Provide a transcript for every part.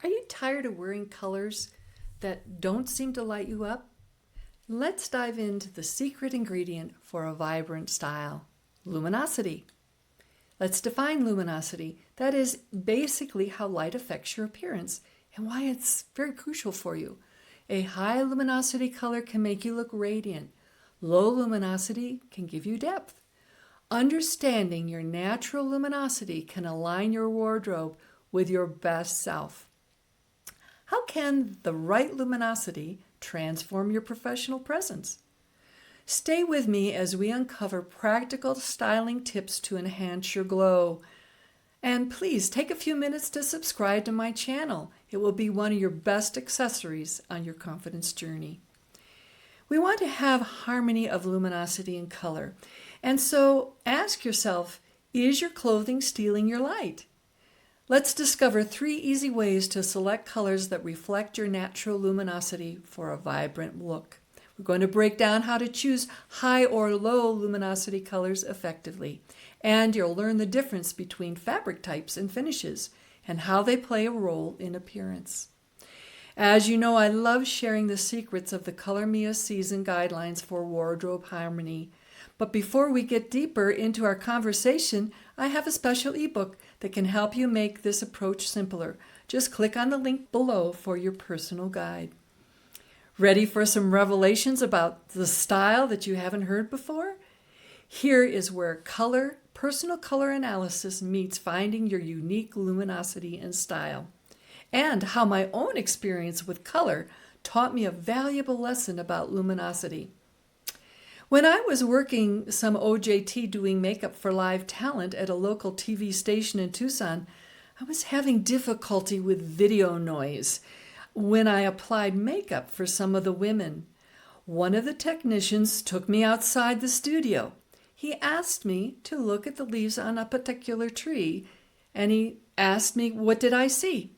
Are you tired of wearing colors that don't seem to light you up? Let's dive into the secret ingredient for a vibrant style: luminosity. Let's define luminosity. That is basically how light affects your appearance and why it's very crucial for you. A high luminosity color can make you look radiant. Low luminosity can give you depth. Understanding your natural luminosity can align your wardrobe with your best self. How can the right luminosity transform your professional presence? Stay with me as we uncover practical styling tips to enhance your glow. And please take a few minutes to subscribe to my channel. It will be one of your best accessories on your confidence journey. We want to have harmony of luminosity and color. And so ask yourself, is your clothing stealing your light? Let's discover 3 easy ways to select colors that reflect your natural luminosity for a vibrant look. We're going to break down how to choose high or low luminosity colors effectively. And you'll learn the difference between fabric types and finishes and how they play a role in appearance. As you know, I love sharing the secrets of the Color Mia season guidelines for wardrobe harmony. But before we get deeper into our conversation, I have a special ebook that can help you make this approach simpler. Just click on the link below for your personal guide. Ready for some revelations about the style that you haven't heard before? Here is where personal color analysis meets finding your unique luminosity and style, and how my own experience with color taught me a valuable lesson about luminosity. When I was working some OJT doing makeup for live talent at a local TV station in Tucson, I was having difficulty with video noise when I applied makeup for some of the women. One of the technicians took me outside the studio. He asked me to look at the leaves on a particular tree, and he asked me, what did I see?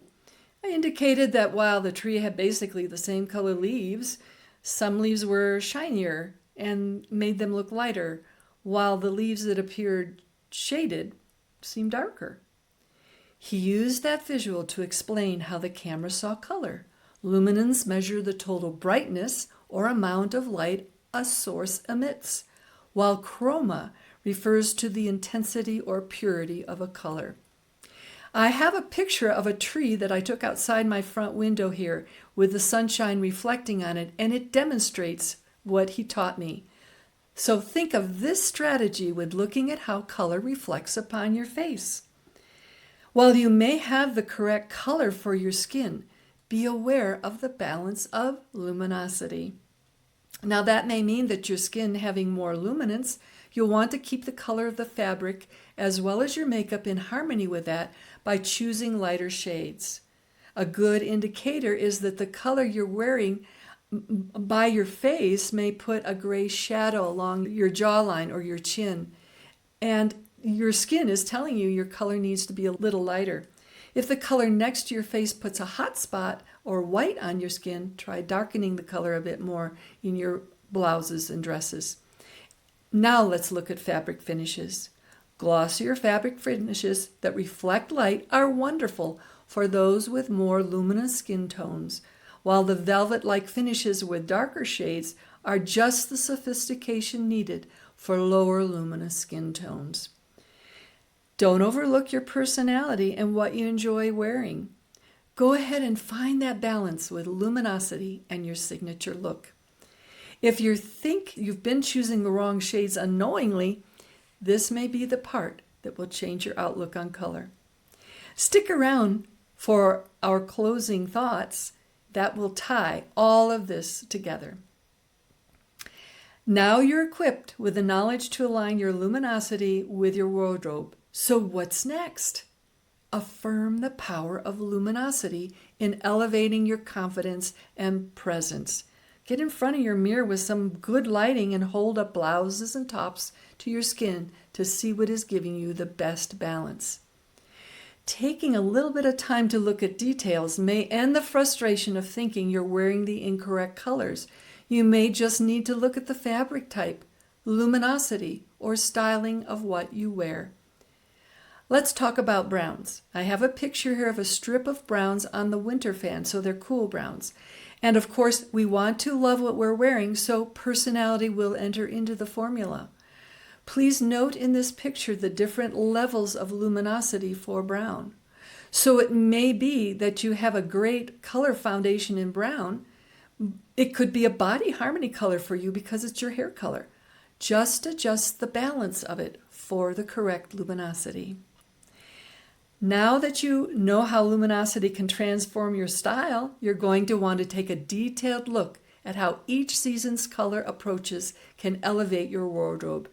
I indicated that while the tree had basically the same color leaves, some leaves were shinier and made them look lighter, while the leaves that appeared shaded seemed darker. He used that visual to explain how the camera saw color. Luminance measure the total brightness or amount of light a source emits, while chroma refers to the intensity or purity of a color. I have a picture of a tree that I took outside my front window here with the sunshine reflecting on it, and it demonstrates what he taught me. So think of this strategy with looking at how color reflects upon your face. While you may have the correct color for your skin, be aware of the balance of luminosity. Now that may mean that your skin having more luminance, you'll want to keep the color of the fabric as well as your makeup in harmony with that by choosing lighter shades. A good indicator is that the color you're wearing by your face may put a gray shadow along your jawline or your chin, and your skin is telling you your color needs to be a little lighter. If the color next to your face puts a hot spot or white on your skin, try darkening the color a bit more in your blouses and dresses. Now let's look at fabric finishes. Glossier fabric finishes that reflect light are wonderful for those with more luminous skin tones, while the velvet-like finishes with darker shades are just the sophistication needed for lower luminous skin tones. Don't overlook your personality and what you enjoy wearing. Go ahead and find that balance with luminosity and your signature look. If you think you've been choosing the wrong shades unknowingly, this may be the part that will change your outlook on color. Stick around for our closing thoughts that will tie all of this together. Now you're equipped with the knowledge to align your luminosity with your wardrobe. So what's next? Affirm the power of luminosity in elevating your confidence and presence. Get in front of your mirror with some good lighting and hold up blouses and tops to your skin to see what is giving you the best balance. Taking a little bit of time to look at details may end the frustration of thinking you're wearing the incorrect colors. You may just need to look at the fabric type, luminosity, or styling of what you wear. Let's talk about browns. I have a picture here of a strip of browns on the winter fan, so they're cool browns. And of course, we want to love what we're wearing, so personality will enter into the formula. Please note in this picture the different levels of luminosity for brown. So it may be that you have a great color foundation in brown. It could be a body harmony color for you because it's your hair color. Just adjust the balance of it for the correct luminosity. Now that you know how luminosity can transform your style, you're going to want to take a detailed look at how each season's color approaches can elevate your wardrobe.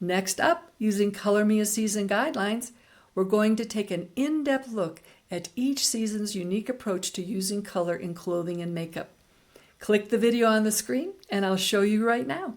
Next up, using Color Me a Season guidelines, we're going to take an in-depth look at each season's unique approach to using color in clothing and makeup. Click the video on the screen and I'll show you right now.